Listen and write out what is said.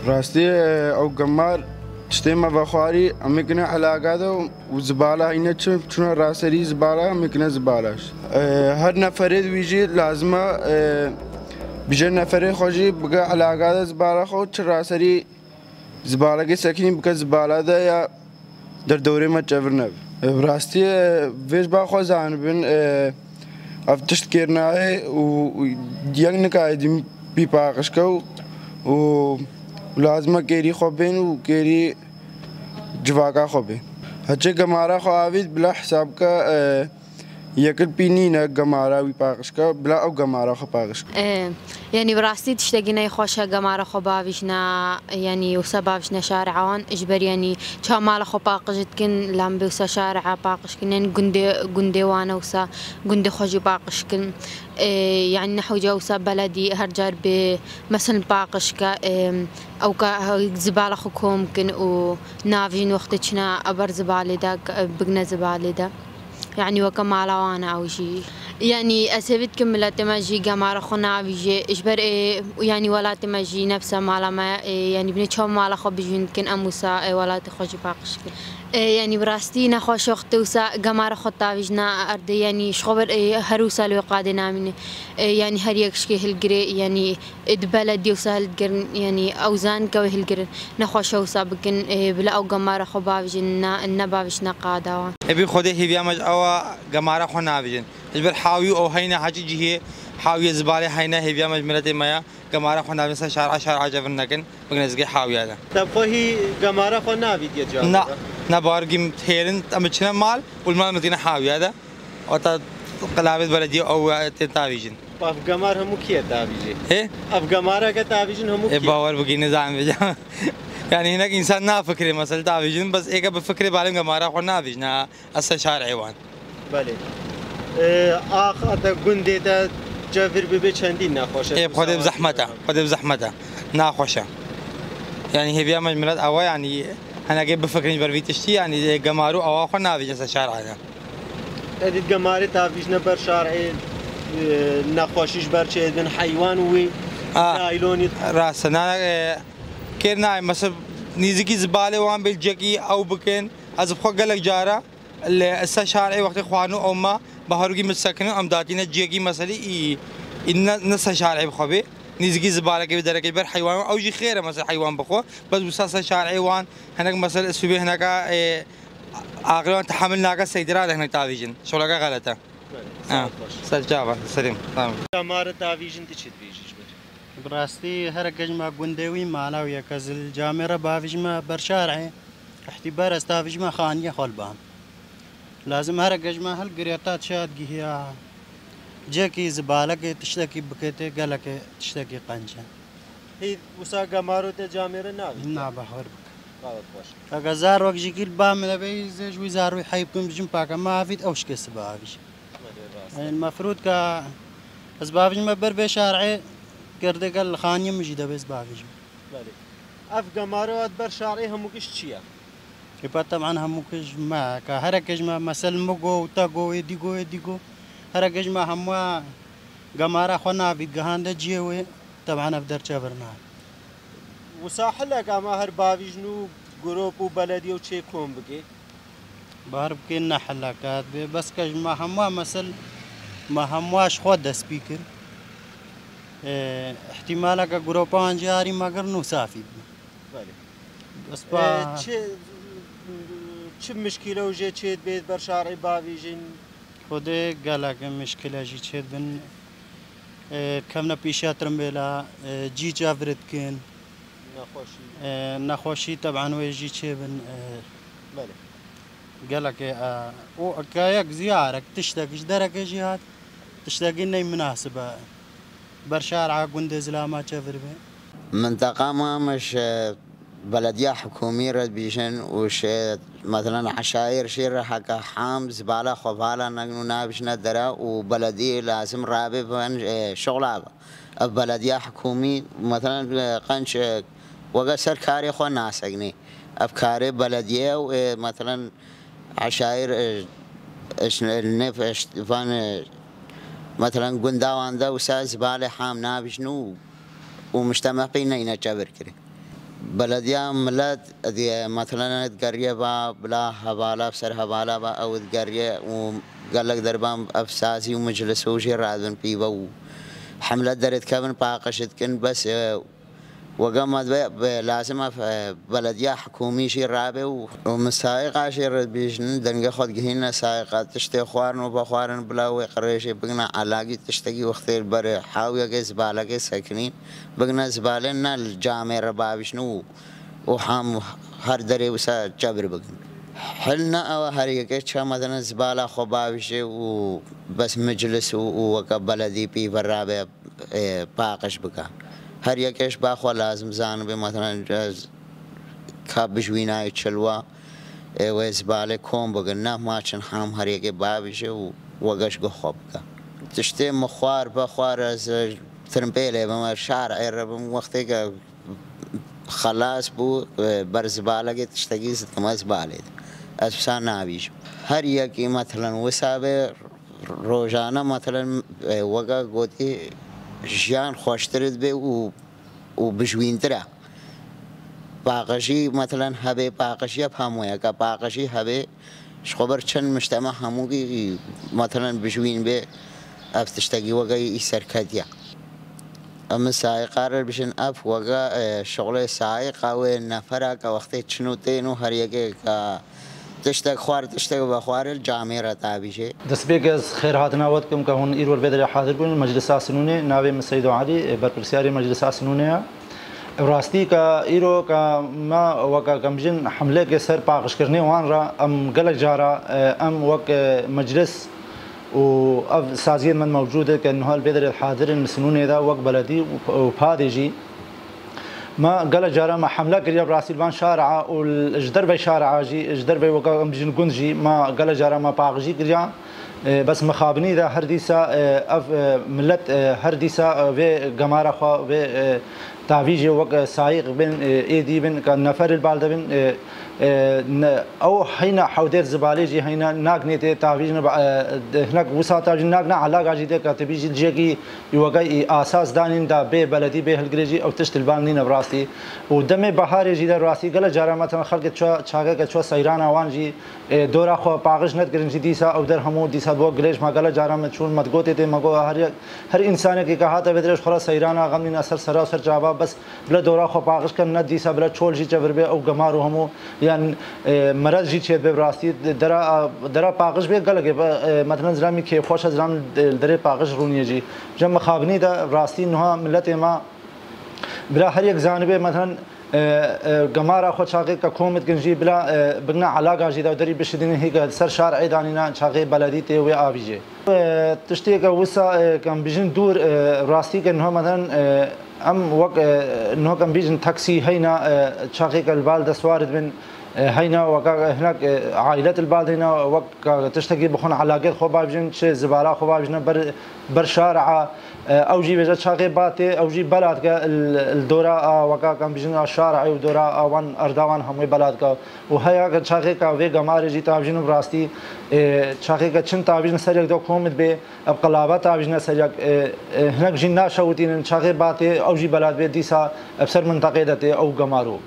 راستي او قمار تشتيما بخاري امكنا علاقاته وزباله هنا شنو راسري زباله امكنا زبالاش هر نفرد ويجي لازمه بيجي نفرد خوجي بقى علاقاته زباله خو راسري زباله كي ساكنين بقى زباله ده يا در دوري ما تشفرنا براستي فيش باخو زانبن افتشت كيرناي و ديانك قاعدين بيباقشكو ولازم كيري خوبين وكيري جواكا خوبين هاتشي قمارا خو عابد بلا حسابك ياكل بينينا قمارا ويباقشكا بلا او قمارا خو باقشكا يعني براستي تشتاقينا يخوشها قمارا خو بافيشنا يعني وسا بافيشنا شارعان اجبر يعني شا مالا خو باقشتكن لام بوسا شارعا باقشكن يعني قندي وانا وسا قندي خوجي باقشكن يعني نحو جوسا بلدي هرجار مثلا باقشكا او كا زبالة خو ممكن ونافجين وقتشنا ابر زبالي دا بقنا زبالي دا يعني وكمالا وانا او شي يعني اسبت كملت تماجي قمارة خنا بيجي اجبر يعني ولا تماجي نفسها مالا ما يعني بنتشوف مالا خو بيجي يمكن اموسا ولا تخرج باقش يعني براستي نخوش وقت وسا قمارة خطا بيجنا ارض يعني شخبر هروسا لو قادنا من يعني هريكش كي هالجري يعني بلدي وسهل جرن يعني اوزان كوي هالجرن نخوش وسا بكن بلا او قمارة خو بابجنا النبابشنا قادا ابي خده هي بيامج او قمارة خنا بيجن اجبر حاوي او هينا حاجه جهه حاوي زباله هينا هي بيامج ملتي مايا قمارة خنا بس شارع جبرنكن بغنزقي حاوي هذا طب هي قمارة خنا بيدي جا نبارجيم تهيرن أمشينا مال والمال مدينة حاوي هذا وتا قلابة بلدية أو تتابيجن. أفقمار هم كيا تابيجي. إيه؟ أفقمارة كتابيجن هم كيا. باور بقي نظام بيجا. يعني هناك إنسان نافكر مثلا تابيجن بس إيه بفكر بالهم قمارة خنا بيجنا أصل شارع عوان. بله. آخر تقندي تا جافر ببيشندين ناخوشه. إيه خده بزحمته ناخوشه. يعني هي بيعمل ملاد أوا يعني أنا جيب بفكرني بربيتشتي يعني قمارو أو أخو نافج هذا الشارع هذا. هذه قمارة تافيج نبر شارعي نخوشيش برشة من حيوان وي نايلوني. راسنا كنا مثلا نيزكي زبالة وان بالجكي أو بكن از بخو قلق جارا الشارعي وقت إخوانه أو ما بهروجي متسكنين أم داتينا جيكي مثلا إن نص شارعي بخوبه. نيزكي زبالة كي بدرك يبر حيوان أو شيء خيره مثلا حيوان بخو بس بساسا شارعي وان هناك مثلا السبيه هناك عقلان تحملنا كا سيدرات هناك تافيجن شو لقى غلطة سلجابة سليم تمام قمارة تافيجن تشيد بيجي براستي هرقج ما قندوي مالا ويا كزل جامرة بافيج ما برشارعي احتبار استافيج ما خانية خلبان لازم هرقج ما هالقريطات شاد هي جاكي زبالة تشتكي بكتة قالك تشتكي قنشة. هي وسا قمارو تجامير نابي. نابه هربك. غلط باش. أجازار وقت جيل بام لبي زوج وزارو يحيبكم بجنبك ما فيت أوش كسبابش. المفروض كا أسبابش ما بربي شارعي كرده قال خانية مجيدة بس بابش. بله. أف قمارو أدبر شارعي هموكش تشيا. يبقى طبعا هموكش ما كهركش ما مثل مجو تاجو يديجو. هرقج ما هموا قمارة خنا في جهان جيوه طبعا أقدر شبرنا. وساحلك أما هربابيجنو جروب وبلدي وشيكون بقي. بهرب كنا حلاكات بس كج ما هموا مثل ما همواش خود سبيكر. احتمالك جروبان جاري ما قرنو سافي. بس با. شو مشكلة وجت شيء بيت برشاري بابيجن. خده قالك مشكلة جي تشد بن كمنا بيشات رمبلا جي جافرت كن نخوشي طبعا ويجي تشبن بله قالك او كايك زيارك تشتاقش درك جهات تشتاقي اني مناسبة برشارع قند زلامة شفر به منطقة ما مش بلدية حكومية رد بيشن وش مثلا عشاير شير حكا حام زبالة خبالة نحن نابش ندرا وبلدية لازم رابع بان شغلة بلدية حكومي مثلا قنش وقصر كاري خو ناس اجني افكاري بلدية ومثلا عشاير النف فان مثلا قنداوان ذا وسا زبالة حام نابش نو ومجتمع بينا ينجبر كري بلدية ملت مثلا تقريه بلا هبالة بسر هبالة أو تقريه وقال لك دربان أفساسي ومجلس وشي رادن بيبا حملة درت كابن باقشت كن بس وقامت لازم بلدية حكومي شي رابع ومسايقة شي بيشن دنقا خود جهينا سايقة تشتي خوارن وبخوارن بلا ويقريشي بقنا علاقي تشتكي وقتي البري حاوية كي زبالة كي ساكنين بقنا زبالنا الجامع ربابشنو وحام هر دري وسا جبر بقن حلنا أو هريكي شا مثلا زبالة خبابشي وبس مجلس ووكا بلدي بي برابع باقش بقى هر یکیش باخوا لازم زان به مثلا کابش وینای چلوا و زباله کم بگن نه ماچن هم هر یکی بابیشه و وقش گخواب که تشتی مخوار بخوار از ترمپیله بما شارع ربم وقتی که خلاص بو بر زباله که تشتگی زدم زباله از بسان نابیش هر یکی مثلا وسابه روزانه مثلا وقا گوتی ژیان خۆشترت بێ و بژوینترە باقەشی مثلەن هەبێ باقەشیە هەموویە کە باقەشی هەبێ خۆبەر چەند مشتەمە هەمووی مثلەن بژوین بێ ئەف تشتێکی وەگەی سەرکەتیە ئەمە سایقارە بشن ئەف وەگە شغڵێ سایقا وێ نەفەرە کە وەختێ چن و تێن و هەریەکێ کە تشتك خوار تشتك بخوار الجامعة تابيشة. دسبيك خير هاتنا وقتكم كهون إيرور بدر حاضر بون مجلس سنونة ناوي مسيد علي برپرسیاری مجلس سنونة راستي کا إيرو کا ما وكا كمجن حملة كسر باقش کرنے وان را أم غلق جارا أم وك مجلس و سازين من موجودة كأنه البدر حاضر السنونة دا وك بلدي وفادجي ما قال جارا ما حملة كريا براسيلبان شارعة والجدر بي شارعة جي جدر بي وقا بجن جنجي ما قال جارا ما باقجي كريا بس مخابني ذا هرديسا اف ملت هرديسا في جمارة خا في تعويجي وق سايق بين ايدي بين كان نفر البالد بين او حين حودير زباليجي حين ناقنيتي تعويجنا هناك وساطه ناقنا علاقه جديده كاتبيجي الجيكي يوقي اساس دانين دا بي بلدي بي هلجريجي او تشت البانين براستي ودم بهار جديد راسي قال جارا مثلا خلق تشاغا كتشو سيران وانجي دورا خو باغش نت گرنجي ديسا او در همو ديسا بو گليش ما قال جارا متشون متگوتي تي مگو هر انسان کی کہا تا بدرش خلاص سيران غمن اثر سراسر جواب بس بلا دورا خو باغش كن نت ديسا بلا چول جي چبر بي او گمارو همو يعني مرض جي چه براستي درا باغش بي قال مثلا زلامي كي خوش زلام دري باغش روني جي جم خابني دا براستي نها ملت ما بلا هر یک جانبه مثلا جمارة خود شاقي كحكومة جنجي بلا بقنا علاقة جديدة ودري بشدين هيك سر شارع دانينا شاقي بلدي تي آبيجي تشتي كوسا كان بيجن دور راستي كأنه مثلا أم وق إنه كان بيجن تاكسي هنا شاقي كالبالد سوارد من هنا وكا هناك عائلات البالد هنا وكا تشتكي بخون علاقات خوبا بيجن شيء زبالة خوبا بيجن برشارع او جي بجد شاقي باتي او جي بلاد كا الدورا وكا كان بيجن الشارع ودورا وان اردوان هم بلاد كا وهيا شاقي كا في جمار جي تابجن براستي شاقي كا چن تابجن سريك دو كومت بي ابقلابه تابجن سريك هناك جنا شوتين شاقي باتي او جي بلاد بي ديسا ابسر منطقه دتي او جمارو